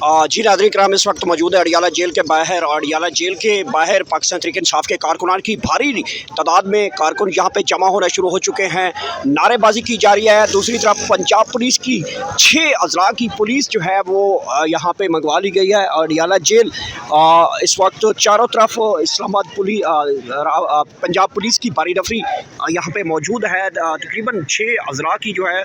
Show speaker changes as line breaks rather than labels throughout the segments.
जी नाज़रीन किराम, इस वक्त मौजूद है अडियाला जेल के बाहर और अडियाला जेल के बाहर पाकिस्तान तहरीक इंसाफ के कारकुनान की भारी तादाद में कारकुन यहाँ पे जमा होना शुरू हो चुके हैं। नारेबाजी की जा रही है। दूसरी तरफ पंजाब पुलिस की 6 अजला की पुलिस जो है वो यहाँ पे मंगवा ली गई है। और अडियाला जेल इस वक्त चारों तरफ इस्लामाबाद पुलिस, पंजाब पुलिस की भारी नफरी यहाँ पे मौजूद है। तकरीबन 6 अजला की जो है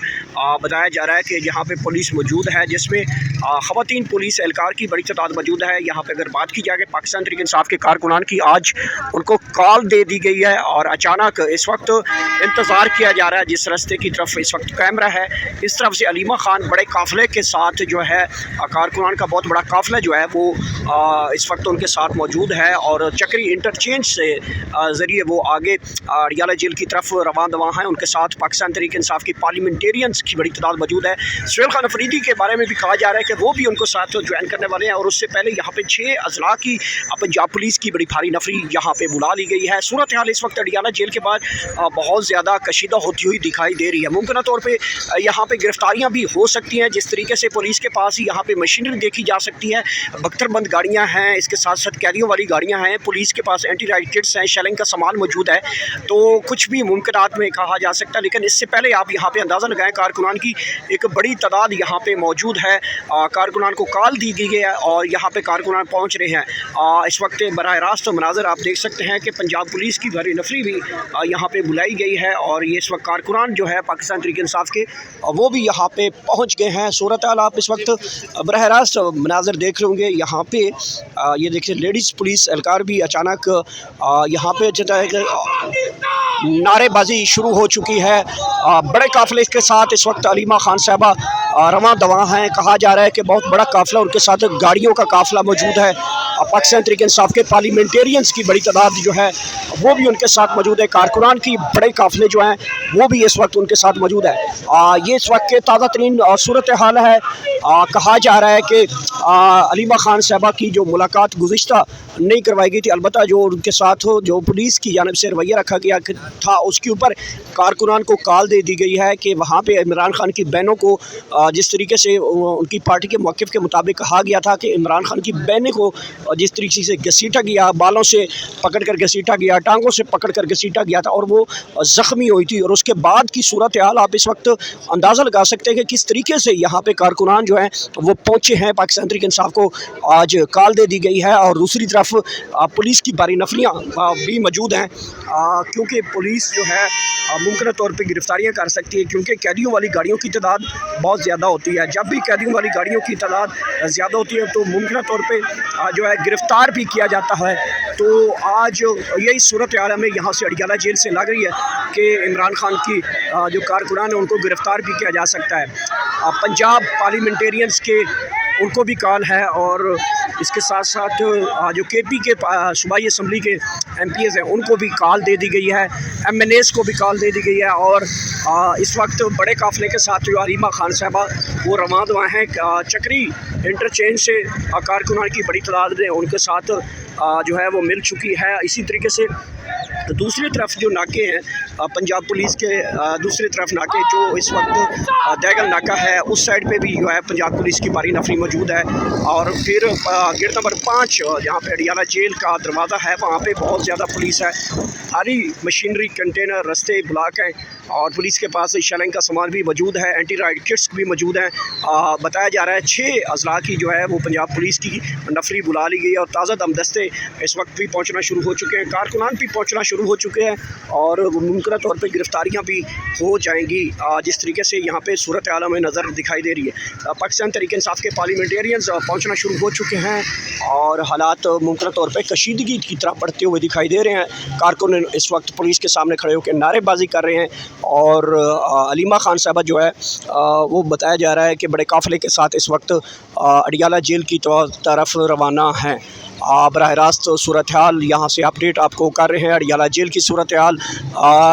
बताया जा रहा है कि यहाँ पे पुलिस मौजूद है, जिसमें ख़वातीन पुलिस एहलकार की बड़ी तादाद मौजूद है। यहाँ पे अगर बात की जाए कि पाकिस्तान तहरीक इंसाफ के कारकुनान की आज उनको कॉल दे दी गई है और अचानक इस वक्त इंतज़ार किया जा रहा है। जिस रास्ते की तरफ इस वक्त कैमरा है, इस तरफ से अलीमा खान बड़े काफ़िले के साथ जो है कारकुनान का बहुत बड़ा काफ़िला जो है वो इस वक्त उनके साथ मौजूद है और चक्री इंटरचेंज से ज़रिए वो आगे अडियाला जेल की तरफ रवान दवा हैं। उनके साथ पाकिस्तान तहरीक इंसाफ की पार्लियामेंटेरियंस की बड़ी तादाद मौजूद है। सुहेल खान अफरीदी के बारे में भी कहा जा रहा है कि वो भी उनको साथ ज्वाइन करने वाले हैं। और उससे पहले यहाँ पे 6 अजला की पंजाब पुलिस की बड़ी भारी नफरी यहाँ पे बुला ली गई है। सूरत हाल इस वक्त अडियाला जेल के बाद बहुत ज़्यादा कशीदा होती हुई दिखाई दे रही है। मुमकिन तौर पर यहाँ पे गिरफ्तारियाँ भी हो सकती हैं। जिस तरीके से पुलिस के पास यहाँ पे मशीनरी देखी जा सकती है, बख्तरबंद गाड़ियाँ हैं, इसके साथ साथ कैदियों वाली गाड़ियाँ हैं, पुलिस के पास एंटी राइड किट्स हैं, शेलिंग का सामान मौजूद है। तो कुछ भी मुमकिनात में कहा जा सकता है। लेकिन इससे पहले आप यहाँ पे अंदाज़ा लगाएं, कारकुनान की एक बड़ी तादाद यहाँ पे मौजूद है। कारकुनान को कॉल दी गई है और यहाँ पे कारकुनान पहुँच रहे हैं। इस वक्त बराह रास्त मनाज़र आप देख सकते हैं कि पंजाब पुलिस की भारी नफरी भी यहाँ पे बुलाई गई है और ये इस वक्त कारकुनान जो है पाकिस्तान तहरीक इंसाफ के वो भी यहाँ पे पहुँच गए हैं। सूरत हाल आप इस वक्त बराह रास्त मनाज़र देख रहे होंगे। यहाँ पे ये देखिए लेडीज़ पुलिस एहलकार भी अचानक यहाँ पे नारेबाजी शुरू हो चुकी है। बड़े काफ़िले के साथ इस वक्त अलीमा खान साहबा रवां दवा हैं। कहा जा रहा है कि बहुत बड़ा काफ़िला, उनके साथ गाड़ियों का काफ़िला मौजूद है। पाकिस्तान तहरीक इंसाफ के पार्लियामेंटेरियंस की बड़ी तादाद जो है वो भी उनके साथ मौजूद है। कारकुनान की बड़े काफ़िले जो हैं वो भी इस वक्त उनके साथ मौजूद है। ये इस वक्त के ताज़ा तरीन सूरत हाल है। कहा जा रहा है कि अलीमा खान साहबा की जो मुलाकात गुज़िश्ता नहीं करवाई गई थी, अलबत्ता जो उनके साथ जो पुलिस की जानिब से रवैया रखा गया था उसके ऊपर कारकुनान को कॉल दे दी गई है कि वहाँ पे इमरान खान की बहनों को जिस तरीके से उनकी पार्टी के मौक़िफ़ के मुताबिक कहा गया था कि इमरान खान की बहनों को जिस तरीके से घसीटा गया, बालों से पकड़ कर घसीटा गया, टांगों से पकड़ कर घसीटा गया था और वो ज़ख्मी हुई थी। और उसके बाद की सूरत हाल आप इस वक्त अंदाज़ा लगा सकते हैं कि किस तरीके से यहाँ पे कारकुनान जो हैं वो पहुँचे हैं। पाकिस्तान तहरीक इंसाफ को आज कॉल दे दी गई है और दूसरी तरफ पुलिस की भारी नफरियाँ भी मौजूद हैं, क्योंकि पुलिस जो है मुमकिन तौर पर गिरफ्तारियाँ कर सकती है, क्योंकि कैदियों वाली गाड़ियों की तादाद बहुत ज़्यादा होती है। जब भी कैदियों वाली गाड़ियों की तादाद ज़्यादा होती है तो मुमकिन तौर पर जो है गिरफ़्तार भी किया जाता है। तो आज यही सूरत हाल हमें यहाँ से अडियाला जेल से लग रही है कि इमरान खान की जो कारकुनान है उनको गिरफ़्तार भी किया जा सकता है। पंजाब पार्लियामेंटेरियंस के उनको भी कॉल है और इसके साथ साथ जो केपी के सूबाई असम्बली के MPs हैं उनको भी कॉल दे दी गई है, MNAs को भी कॉल दे दी गई है। और इस वक्त बड़े काफ़िले के साथ जो अलीमा खान साहबा वो रवां दवा हैं चक्री इंटरचेंज से। कारकुनान की बड़ी तादाद में उनके साथ जो है वो मिल चुकी है। इसी तरीके से दूसरी तरफ जो नाके हैं पंजाब पुलिस के दूसरी तरफ नाके जो इस वक्त दैगल नाका है उस साइड पे भी जो है पंजाब पुलिस की भारी नफरी मौजूद है। और फिर गेट नंबर 5 जहाँ पे अडियाला जेल का दरवाज़ा है वहाँ पे बहुत ज़्यादा पुलिस है। भारी मशीनरी, कंटेनर, रस्ते ब्लॉक हैं और पुलिस के पास शेलिंग का सामान भी मौजूद है, एंटी राइड किट्स भी मौजूद हैं। बताया जा रहा है 6 अजला की जो है वो पंजाब पुलिस की नफरी बुला ली गई है और ताज़ा दम दस्ते इस वक्त भी पहुँचना शुरू हो चुके हैं, कारकुनान भी पहुँचना शुरू हो चुके हैं और मुमकिन तौर पर गिरफ्तारियाँ भी हो जाएंगी। जिस तरीके से यहाँ पे सूरत हाल में नज़र दिखाई दे रही है, पाकिस्तान तहरीक इंसाफ के पार्लियामेंटेरियंस पहुँचना शुरू हो चुके हैं और हालात मुमकिन तौर पर कशीदगी की तरफ बढ़ते हुए दिखाई दे रहे हैं। कारकुन इस वक्त पुलिस के सामने खड़े होकर नारेबाजी कर रहे हैं और अलीमा खान साहबा जो है वो बताया जा रहा है कि बड़े काफ़िले के साथ इस वक्त अडियाला जेल की तरफ रवाना हैं। बराह रास्त सूरत हाल यहाँ से अपडेट आपको कर रहे हैं। अडियाला जेल की सूरत हाल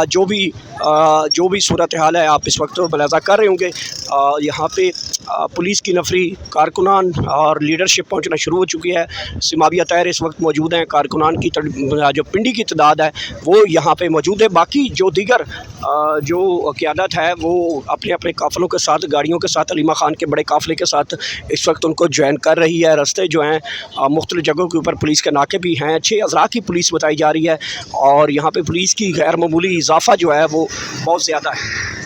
जो भी सूरत हाल है आप इस वक्त मुलाज़ा कर रहे होंगे। यहाँ पे पुलिस की नफरी कारकुनान और लीडरशिप पहुँचना शुरू हो चुकी है। सिमाविया तैर इस वक्त मौजूद हैं। कारकुनान की जो पिंडी की तादाद है वो यहाँ पे मौजूद है। बाकी जो दीगर जो क़यादत है वो अपने अपने काफ़िलों के साथ, गाड़ियों के साथ, अलीमा ख़ान के बड़े काफ़िले के साथ इस वक्त उनको ज्वाइन कर रही है। रास्ते जो हैं मुख्तलिफ़ जगहों के ऊपर पुलिस के नाके भी हैं। 6 हज़ार की पुलिस बताई जा रही है और यहाँ पे पुलिस की गैर मामूली इजाफ़ा जो है वो बहुत ज़्यादा है।